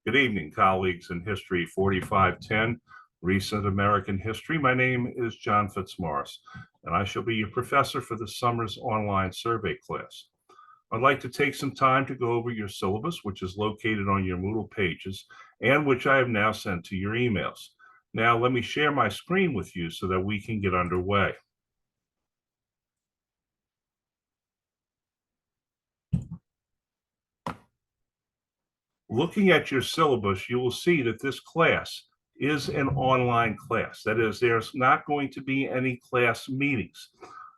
Good evening, colleagues in History 4510, Recent American History. My name is John Fitzmaurice, and I shall be your professor for this summer's online survey class. I'd like to take some time to go over your syllabus, which is located on your Moodle pages, and which I have now sent to your emails. Now, let me share my screen with you so that we can get underway. Looking at your syllabus, you will see that this class is an online class. That is, there's not going to be any class meetings.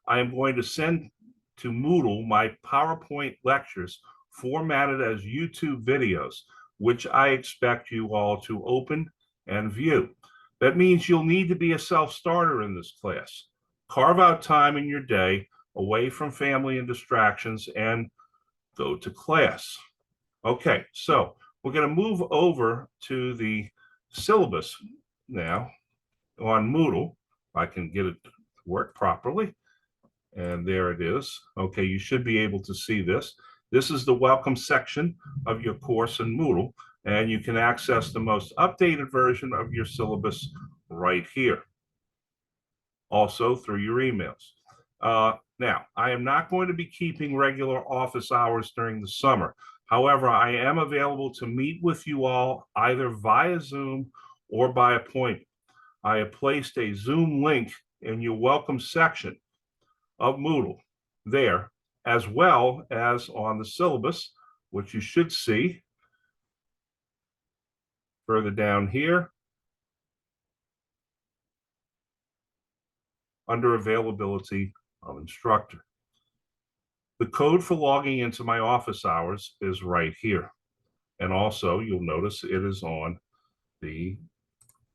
I am going to send to Moodle my PowerPoint lectures formatted as YouTube videos, which I expect you all to open and view. That means you'll need to be a self-starter in this class. Carve out time in your day away from family and distractions and go to class. Okay, so we're going to move over to the syllabus now on Moodle. I can get it to work properly. And there it is. Okay, you should be able to see this. This is the welcome section of your course in Moodle, and you can access the most updated version of your syllabus right here. Also through your emails. Now, I am not going to be keeping regular office hours during the summer. However, I am available to meet with you all either via Zoom or by appointment. I have placed a Zoom link in your welcome section of Moodle there, as well as on the syllabus, which you should see further down here under availability of instructor. The code for logging into my office hours is right here. And also, you'll notice it is on the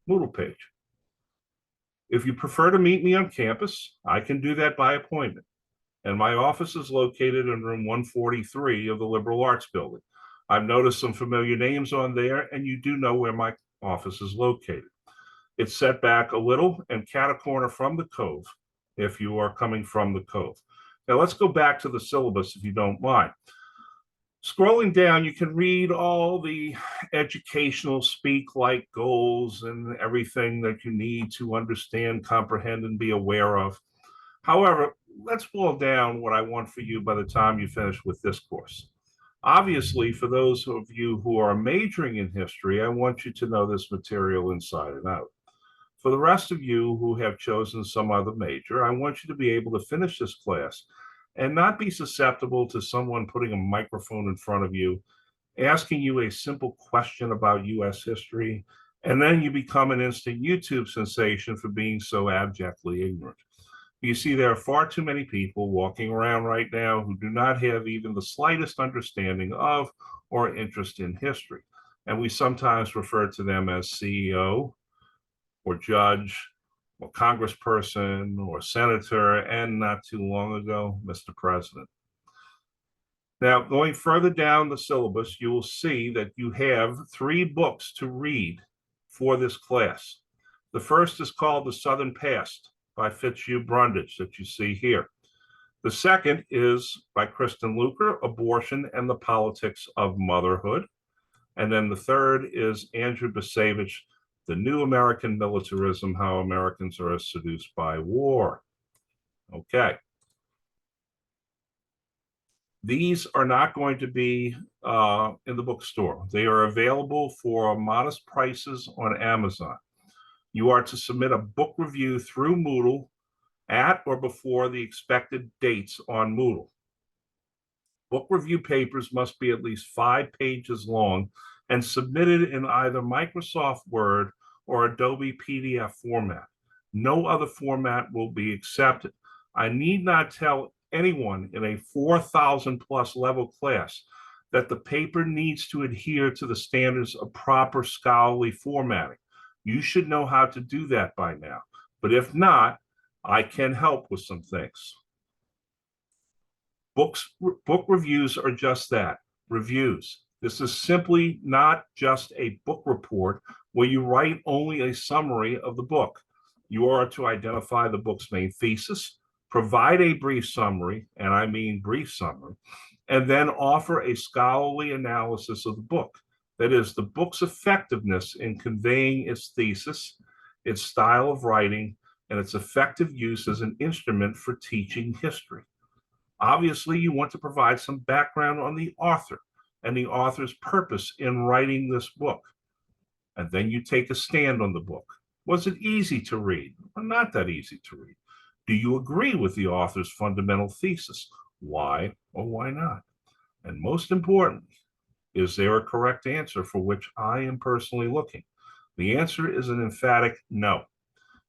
Moodle page. If you prefer to meet me on campus, I can do that by appointment. And my office is located in room 143 of the Liberal Arts Building. I've noticed some familiar names on there, and you do know where my office is located. It's set back a little and cat a corner from the Cove if you are coming from the Cove. Now let's go back to the syllabus if you don't mind. Scrolling down, you can read all the educational speak-like goals and everything that you need to understand, comprehend, and be aware of. However, let's boil down what I want for you by the time you finish with this course. Obviously, for those of you who are majoring in history, I want you to know this material inside and out. For the rest of you who have chosen some other major, I want you to be able to finish this class and not be susceptible to someone putting a microphone in front of you, asking you a simple question about U.S. history, and then you become an instant YouTube sensation for being so abjectly ignorant. You see, there are far too many people walking around right now who do not have even the slightest understanding of or interest in history. And we sometimes refer to them as CEO or judge or congressperson or senator, and not too long ago, Mr. President. Now, going further down the syllabus, you will see that you have 3 books to read for this class. The first is called The Southern Past by Fitzhugh Brundage that you see here. The second is by Kristen Luker, Abortion and the Politics of Motherhood. And then the third is Andrew Bacevich, The New American Militarism, How Americans Are Seduced by War. Okay. These are not going to be in the bookstore. They are available for modest prices on Amazon. You are to submit a book review through Moodle at or before the expected dates on Moodle. Book review papers must be at least 5 pages long and submitted in either Microsoft Word or Adobe PDF format. No other format will be accepted. I need not tell anyone in a 4,000 plus level class that the paper needs to adhere to the standards of proper scholarly formatting. You should know how to do that by now. But if not, I can help with some things. Book reviews are just that, reviews. This is simply not just a book report where you write only a summary of the book. You are to identify the book's main thesis, provide a brief summary, and I mean brief summary, and then offer a scholarly analysis of the book. That is, the book's effectiveness in conveying its thesis, its style of writing, and its effective use as an instrument for teaching history. Obviously, you want to provide some background on the author and the author's purpose in writing this book. And then you take a stand on the book. Was it easy to read or not that easy to read? Do you agree with the author's fundamental thesis? Why or why not? And most importantly, is there a correct answer for which I am personally looking? The answer is an emphatic no.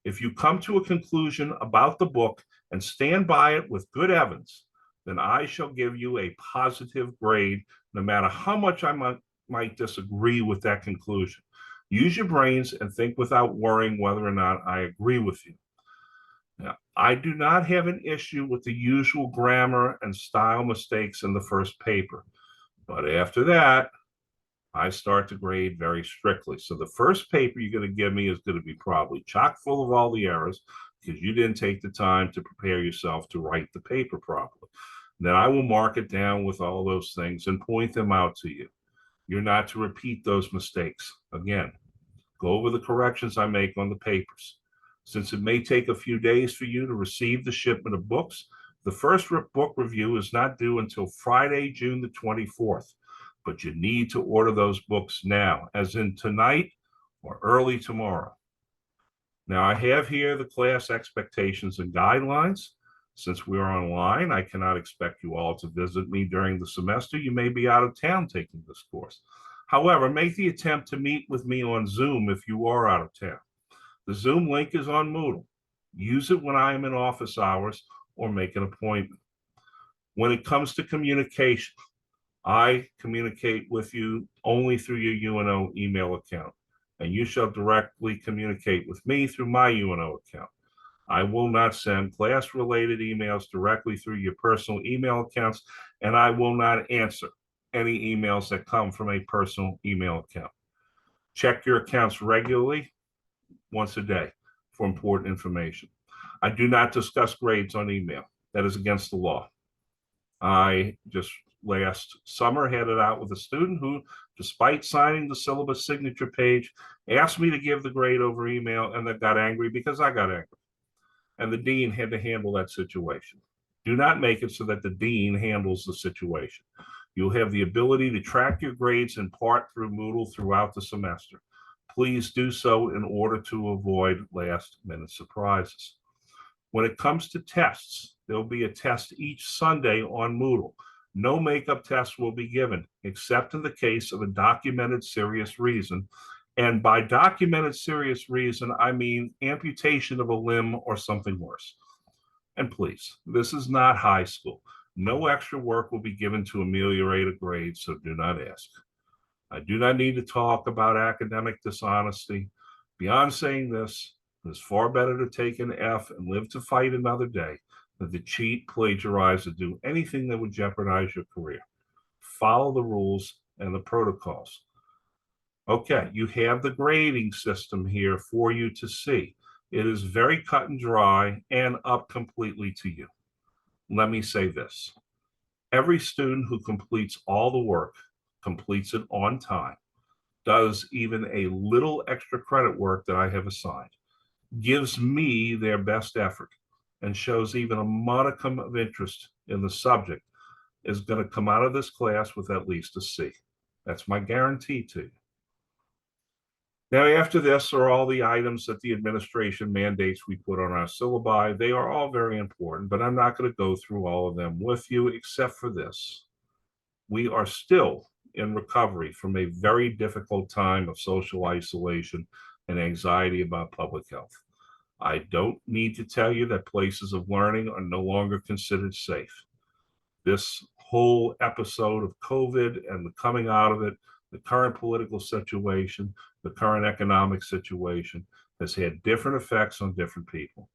If you come to a conclusion about the book and stand by it with good evidence, then I shall give you a positive grade, no matter how much I might disagree with that conclusion. Use your brains and think without worrying whether or not I agree with you. Now, I do not have an issue with the usual grammar and style mistakes in the first paper, but after that, I start to grade very strictly. So the first paper you're going to give me is going to be probably chock full of all the errors because you didn't take the time to prepare yourself to write the paper properly. Then I will mark it down with all those things and point them out to you. You're not to repeat those mistakes. Again, go over the corrections I make on the papers. Since it may take a few days for you to receive the shipment of books, the first book review is not due until Friday, June the 24th. But you need to order those books now, as in tonight or early tomorrow. Now, I have here the class expectations and guidelines. Since we are online, I cannot expect you all to visit me during the semester. You may be out of town taking this course. However, make the attempt to meet with me on Zoom if you are out of town. The Zoom link is on Moodle. Use it when I am in office hours or make an appointment. When it comes to communication, I communicate with you only through your UNO email account, and you shall directly communicate with me through my UNO account. I will not send class-related emails directly through your personal email accounts, and I will not answer any emails that come from a personal email account. Check your accounts regularly, once a day, for important information. I do not discuss grades on email. That is against the law. I just last summer had it out with a student who, despite signing the syllabus signature page, asked me to give the grade over email and then got angry because I got angry. And the dean had to handle that situation. Do not make it so that the dean handles the situation. You'll have the ability to track your grades in part through Moodle throughout the semester. Please do so in order to avoid last-minute surprises. When it comes to tests, there'll be a test each Sunday on Moodle. No makeup tests will be given, except in the case of a documented serious reason. And by documented serious reason, I mean amputation of a limb or something worse. And please, this is not high school. No extra work will be given to ameliorate a grade, so do not ask. I do not need to talk about academic dishonesty. Beyond saying this, it is far better to take an F and live to fight another day than to cheat, plagiarize, or do anything that would jeopardize your career. Follow the rules and the protocols. Okay, you have the grading system here for you to see. It is very cut and dry and up completely to you. Let me say this. Every student who completes all the work, completes it on time, does even a little extra credit work that I have assigned, gives me their best effort, and shows even a modicum of interest in the subject, is going to come out of this class with at least a C. That's my guarantee to you. Now, after this are all the items that the administration mandates we put on our syllabi. They are all very important, but I'm not going to go through all of them with you, except for this. We are still in recovery from a very difficult time of social isolation and anxiety about public health. I don't need to tell you that places of learning are no longer considered safe. This whole episode of COVID and the coming out of it, the current political situation, the current economic situation has had different effects on different people.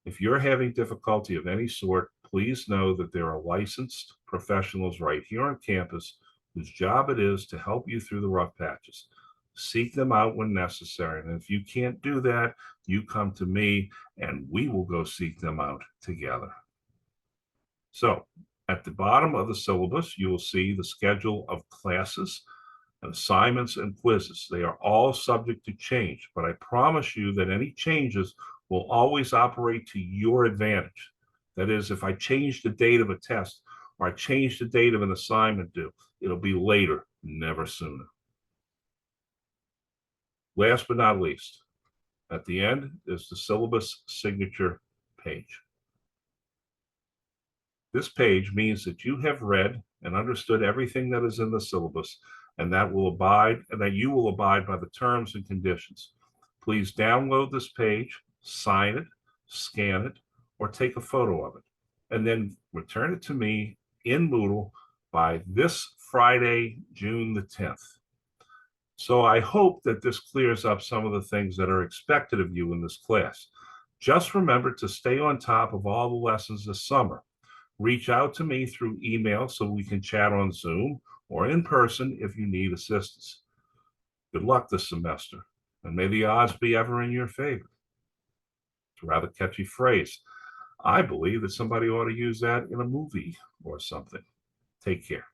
If you're having difficulty of any sort, please know that there are licensed professionals right here on campus whose job it is to help you through the rough patches. Seek them out when necessary. And if you can't do that, you come to me and we will go seek them out together. So at the bottom of the syllabus, you will see the schedule of classes. and assignments and quizzes. They are all subject to change, but I promise you that any changes will always operate to your advantage. That is, if I change the date of a test or I change the date of an assignment due, it'll be later, never sooner. Last but not least, at the end is the syllabus signature page. This page means that you have read and understood everything that is in the syllabus, and that you will abide by the terms and conditions. Please download this page, sign it, scan it, or take a photo of it, and then return it to me in Moodle by this Friday, June the 10th. So I hope that this clears up some of the things that are expected of you in this class. Just remember to stay on top of all the lessons this summer. Reach out to me through email so we can chat on Zoom or in person if you need assistance. Good luck this semester, and may the odds be ever in your favor. It's a rather catchy phrase. I believe that somebody ought to use that in a movie or something. Take care.